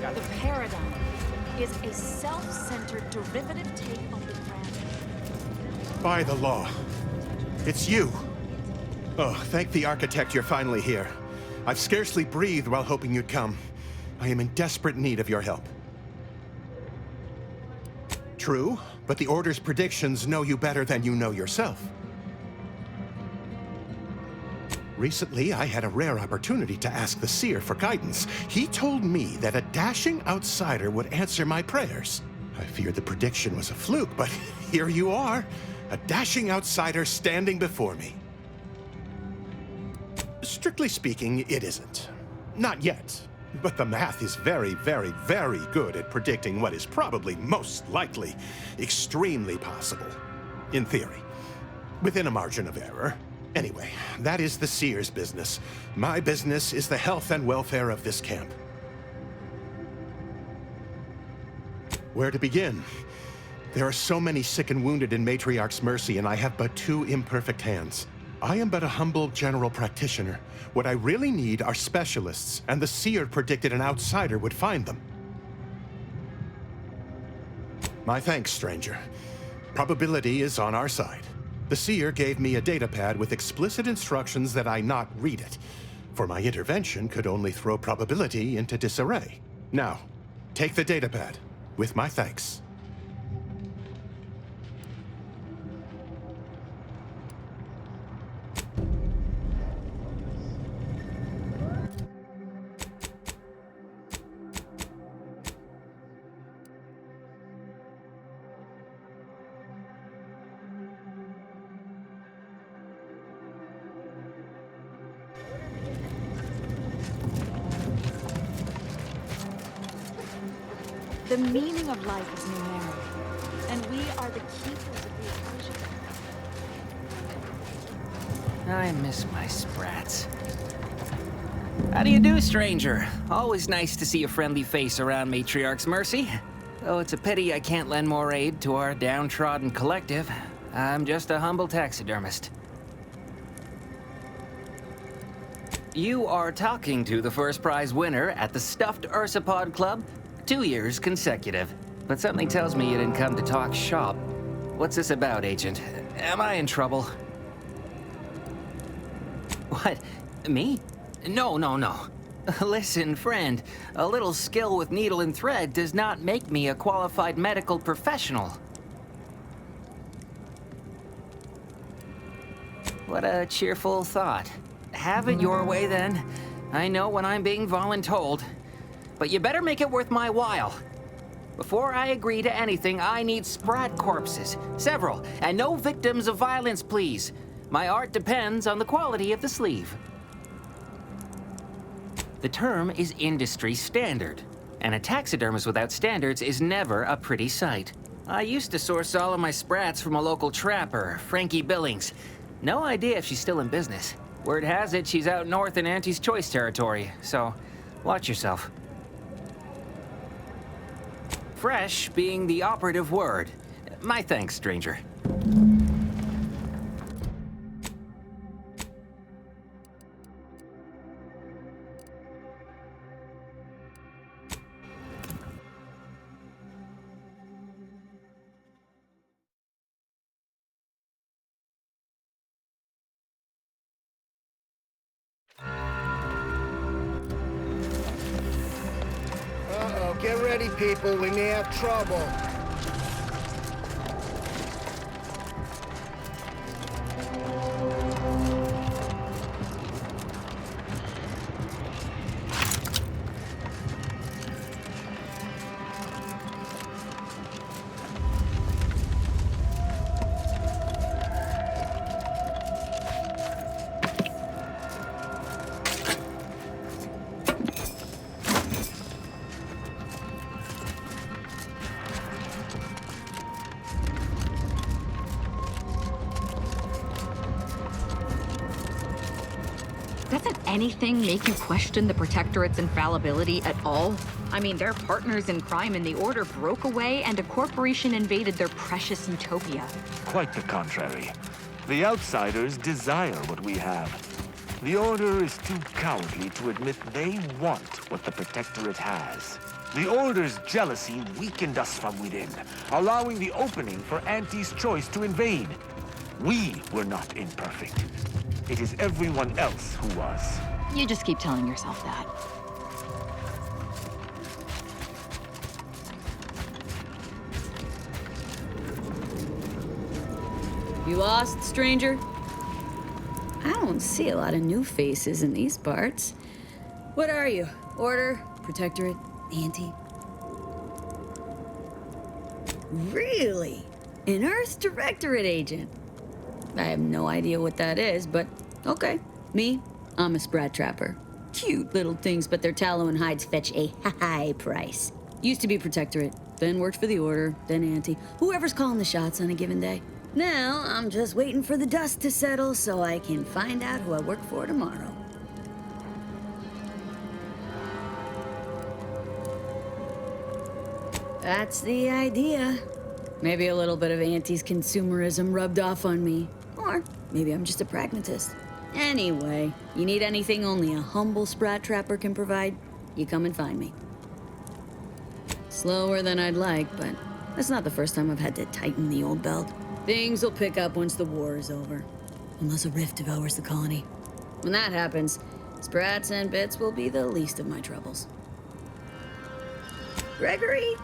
The paradigm is a self-centered derivative take on the grand. By the law. It's you. Oh, thank the architect you're finally here. I've scarcely breathed while hoping you'd come. I am in desperate need of your help. True, but the Order's predictions know you better than you know yourself. Recently, I had a rare opportunity to ask the Seer for guidance. He told me that a dashing outsider would answer my prayers. I feared the prediction was a fluke, but here you are. A dashing outsider standing before me. Strictly speaking, it isn't. Not yet. But the math is very, very, very good at predicting what is probably most likely extremely possible. In theory. Within a margin of error. Anyway, that is the Seer's business. My business is the health and welfare of this camp. Where to begin? There are so many sick and wounded in Matriarch's mercy, and I have but 2 imperfect hands. I am but a humble general practitioner. What I really need are specialists, and the Seer predicted an outsider would find them. My thanks, stranger. Probability is on our side. The Seer gave me a datapad with explicit instructions that I not read it, for my intervention could only throw probability into disarray. Now, take the datapad, with my thanks. The meaning of life is numeric, and we are the keepers of the equation. I miss my sprats. How do you do, stranger? Always nice to see a friendly face around Matriarch's mercy. Though it's a pity I can't lend more aid to our downtrodden collective. I'm just a humble taxidermist. You are talking to the first prize winner at the Stuffed Ursapod Club. 2 years consecutive. But something tells me you didn't come to talk shop. What's this about, Agent? Am I in trouble? What? Me? No. Listen, friend. A little skill with needle and thread does not make me a qualified medical professional. What a cheerful thought. Have it your way, then. I know when I'm being voluntold. But you better make it worth my while. Before I agree to anything, I need sprat corpses. Several. And no victims of violence, please. My art depends on the quality of the sleeve. The term is industry standard. And a taxidermist without standards is never a pretty sight. I used to source all of my sprats from a local trapper, Frankie Billings. No idea if she's still in business. Word has it she's out north in Auntie's Choice territory, so watch yourself. Fresh being the operative word. My thanks, stranger. Get ready, people. We may have trouble. Doesn't anything make you question the Protectorate's infallibility at all? I mean, their partners in crime in the Order broke away and a corporation invaded their precious utopia. Quite the contrary. The outsiders desire what we have. The Order is too cowardly to admit they want what the Protectorate has. The Order's jealousy weakened us from within, allowing the opening for Auntie's choice to invade. We were not imperfect. It is everyone else who was. You just keep telling yourself that. You lost, stranger? I don't see a lot of new faces in these parts. What are you? Order? Protectorate? Auntie? Really? An Earth Directorate agent? I have no idea what that is, but okay. Me? I'm a Sprat Trapper. Cute little things, but their tallow and hides fetch a high price. Used to be Protectorate, then worked for the Order, then Auntie. Whoever's calling the shots on a given day. Now, I'm just waiting for the dust to settle so I can find out who I work for tomorrow. That's the idea. Maybe a little bit of Auntie's consumerism rubbed off on me. Or maybe I'm just a pragmatist. Anyway, you need anything only a humble Sprat Trapper can provide, you come and find me. Slower than I'd like, but that's not the first time I've had to tighten the old belt. Things will pick up once the war is over. Unless a rift devours the colony. When that happens, Sprats and Bits will be the least of my troubles. Gregory?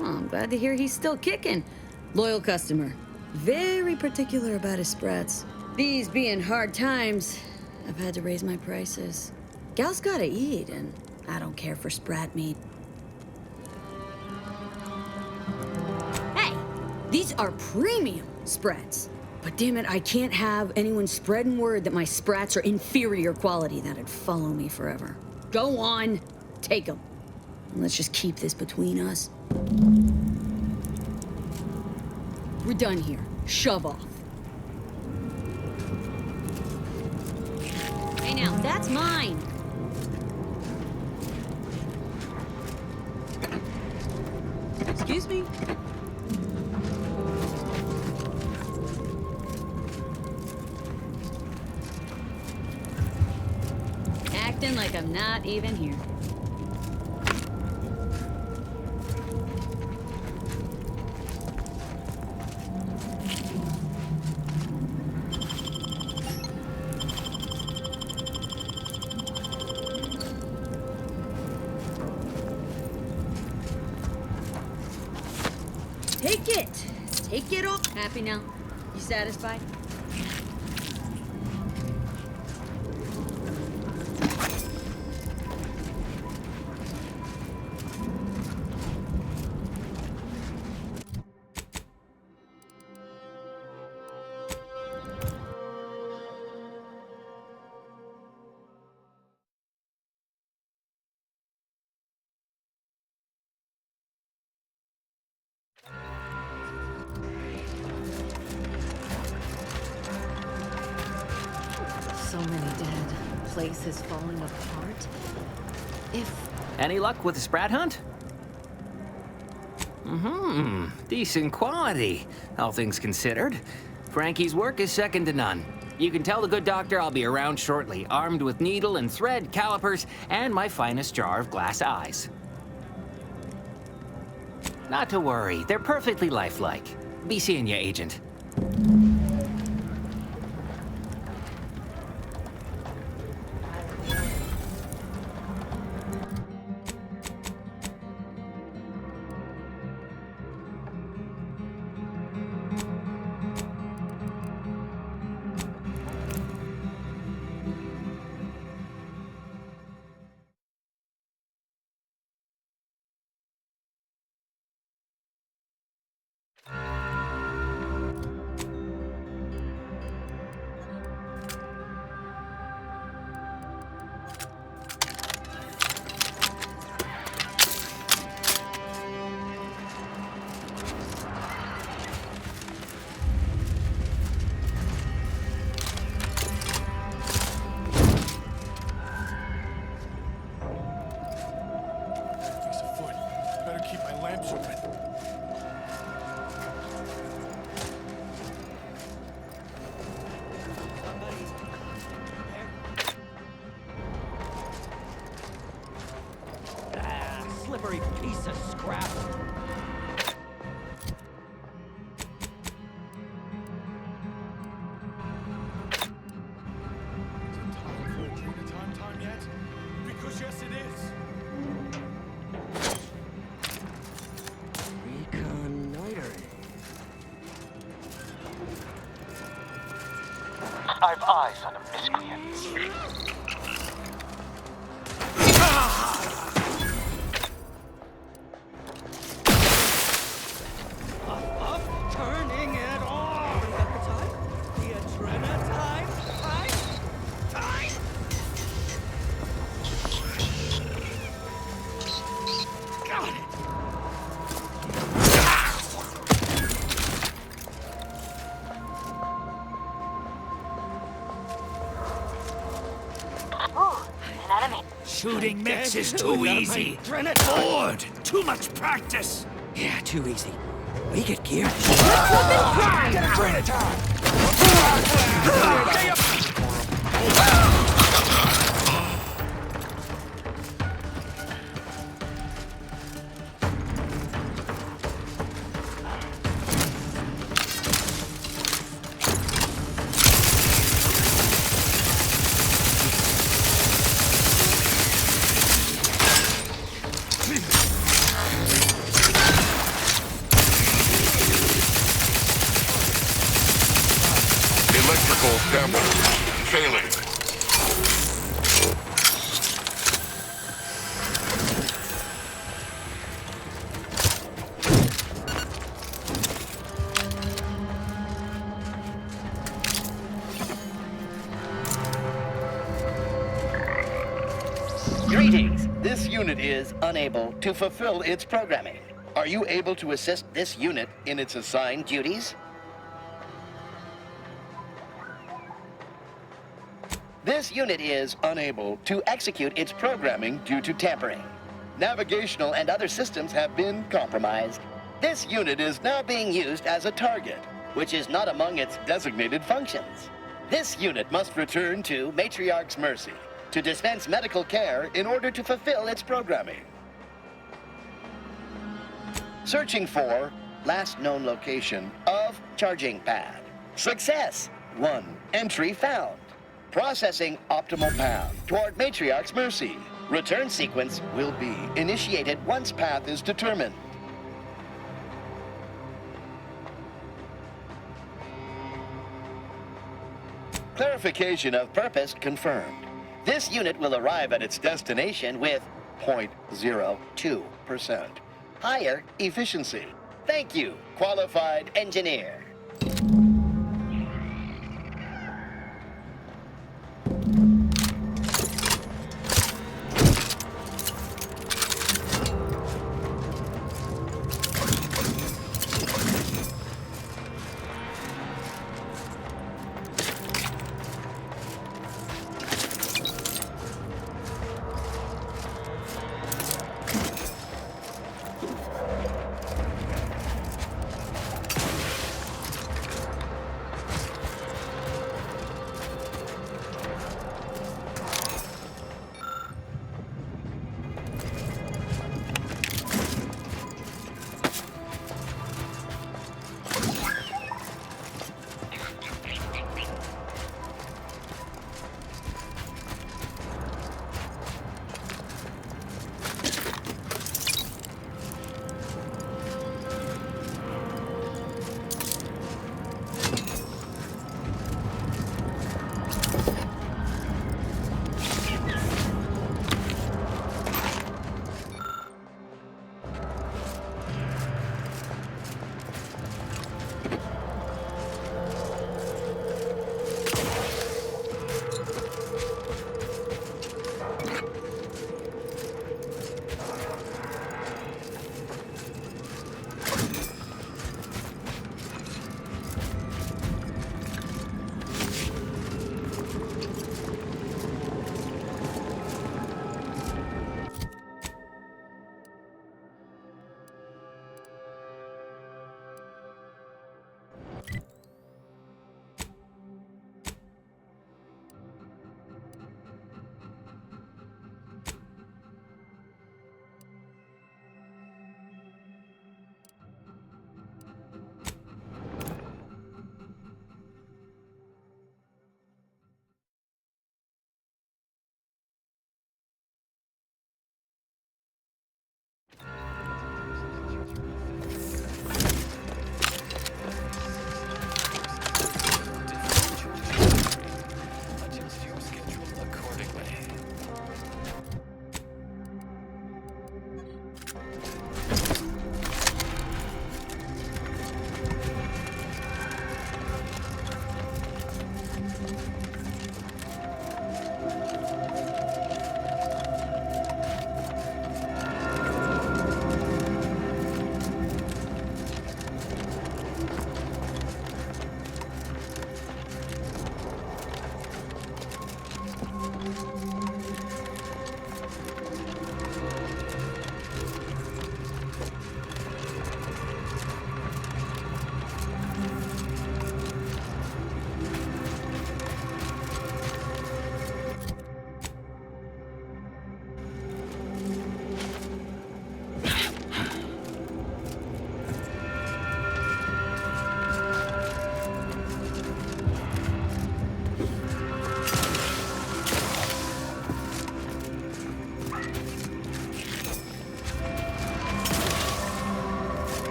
Well, I'm glad to hear he's still kicking. Loyal customer. Very particular about his Sprats. These being hard times, I've had to raise my prices. Gal's gotta eat, and I don't care for Sprat meat. Hey! These are premium Sprats. But damn it, I can't have anyone spreading word that my Sprats are inferior quality. That'd follow me forever. Go on, take them. And let's just keep this between us. We're done here. Shove off. Hey now, that's mine. Excuse me? Acting like I'm not even here. Take it! Take it off! Happy now? You satisfied? So many dead. Place is falling apart. Any luck with the Sprat hunt? Decent quality, all things considered. Frankie's work is second to none. You can tell the good doctor I'll be around shortly, armed with needle and thread, calipers, and my finest jar of glass eyes. Not to worry, they're perfectly lifelike. Be seeing ya, Agent. slippery piece of scrap. Time yet? Because yes, it is. Reconnoitering. I've eyes on a miscreant. Turning it on! The time? The adrenaline time? Time? Got it! Shooting mechs is too easy. Bored. Too much practice. Yeah, too easy. We get geared. Electrical damage. Failing. Greetings. This unit is unable to fulfill its programming. Are you able to assist this unit in its assigned duties? This unit is unable to execute its programming due to tampering. Navigational and other systems have been compromised. This unit is now being used as a target, which is not among its designated functions. This unit must return to Matriarch's Mercy to dispense medical care in order to fulfill its programming. Searching for last known location of charging pad. Success! 1 entry found. Processing optimal path toward Matriarch's Mercy. Return sequence will be initiated once path is determined. Clarification of purpose confirmed. This unit will arrive at its destination with 0.02% higher efficiency. Thank you, qualified engineer.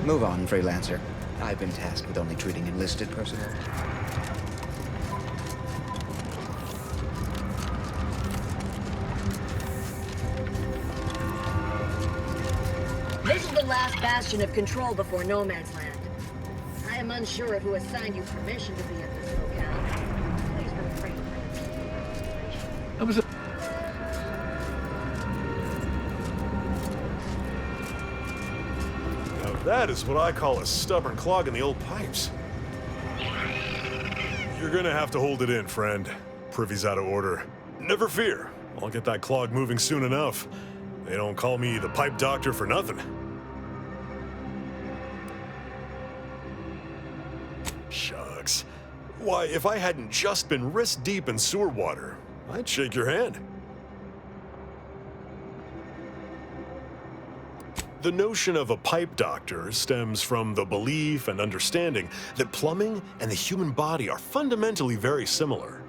Move on, freelancer. I've been tasked with only treating enlisted personnel. This is the last bastion of control before No Man's Land. I am unsure of who assigned you permission to be at this locale. Please refrain from I was. Now that is what I call a stubborn clog in the old pipes. You're gonna have to hold it in, friend. Privy's out of order. Never fear. I'll get that clog moving soon enough. They don't call me the pipe doctor for nothing. Shucks. Why, if I hadn't just been wrist deep in sewer water, I'd shake your hand. The notion of a pipe doctor stems from the belief and understanding that plumbing and the human body are fundamentally very similar.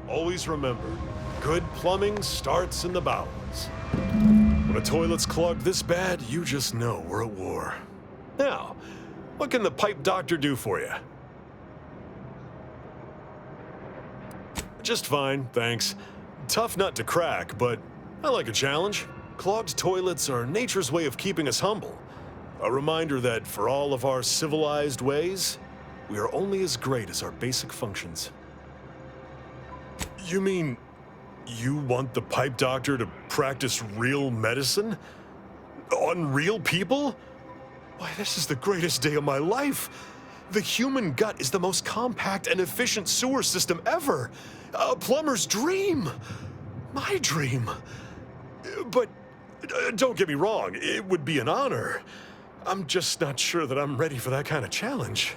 Always remember, good plumbing starts in the bowels. When a toilet's clogged this bad, you just know we're at war. Now, what can the pipe doctor do for you? Just fine, thanks. Tough nut to crack, but I like a challenge. Clogged toilets are nature's way of keeping us humble. A reminder that for all of our civilized ways, we are only as great as our basic functions. You mean, you want the pipe doctor to practice real medicine? On real people? Why, this is the greatest day of my life. The human gut is the most compact and efficient sewer system ever. A plumber's dream. My dream. But don't get me wrong, it would be an honor. I'm just not sure that I'm ready for that kind of challenge.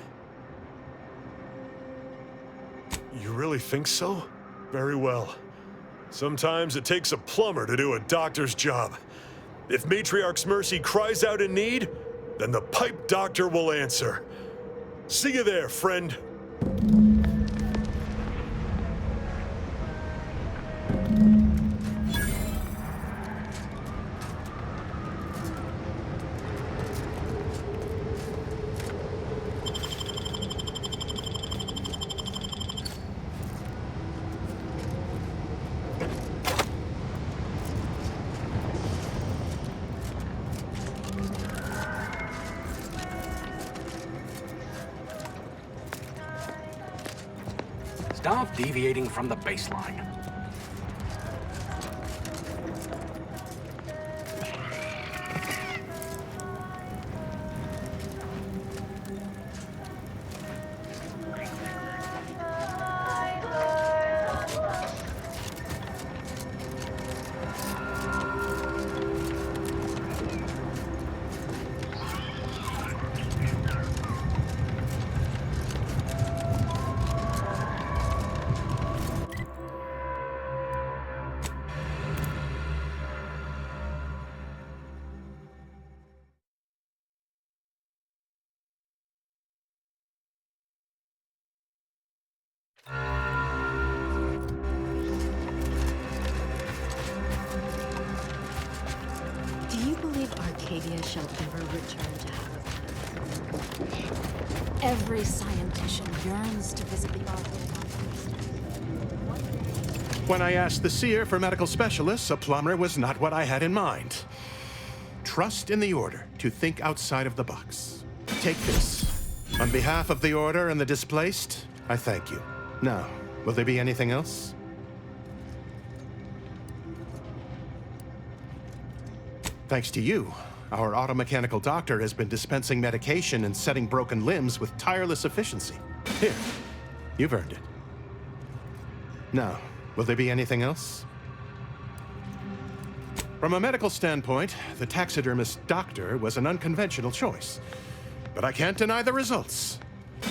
You really think so? Very well. Sometimes it takes a plumber to do a doctor's job. If Matriarch's Mercy cries out in need, then the pipe doctor will answer. See you there, friend. Stop deviating from the baseline. Do you believe Arcadia shall ever return to Halifax? Every scientician yearns to visit the Arcadia. When I asked the seer for medical specialists, a plumber was not what I had in mind. Trust in the Order to think outside of the box. Take this. On behalf of the Order and the displaced, I thank you. Now, will there be anything else? Thanks to you, our automechanical doctor has been dispensing medication and setting broken limbs with tireless efficiency. Here, you've earned it. Now, will there be anything else? From a medical standpoint, the taxidermist doctor was an unconventional choice. But I can't deny the results.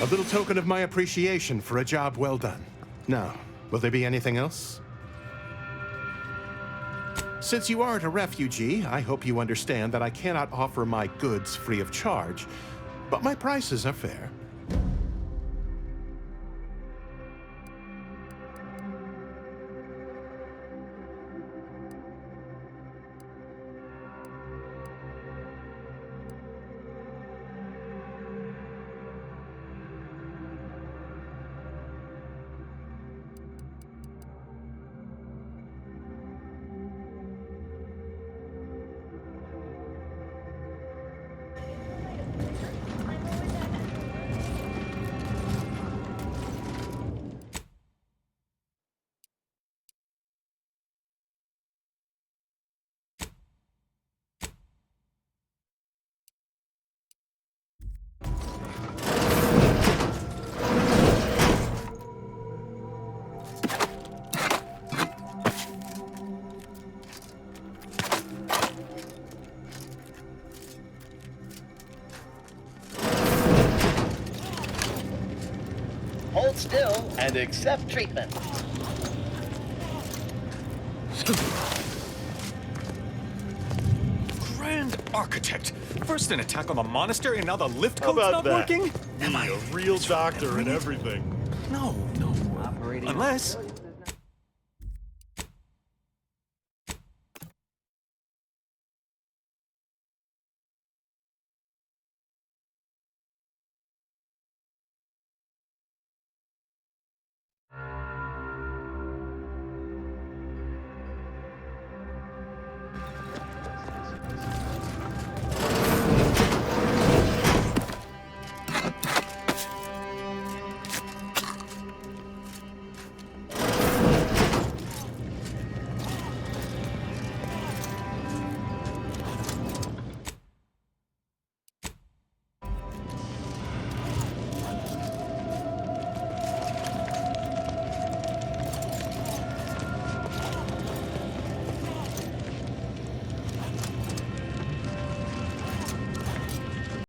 A little token of my appreciation for a job well done. Now, will there be anything else? Since you aren't a refugee, I hope you understand that I cannot offer my goods free of charge, but my prices are fair. still and accept treatment. Grand Architect! First an attack on the monastery, and now the lift How code's about not that? working? Am I a real doctor and everything? No. Unless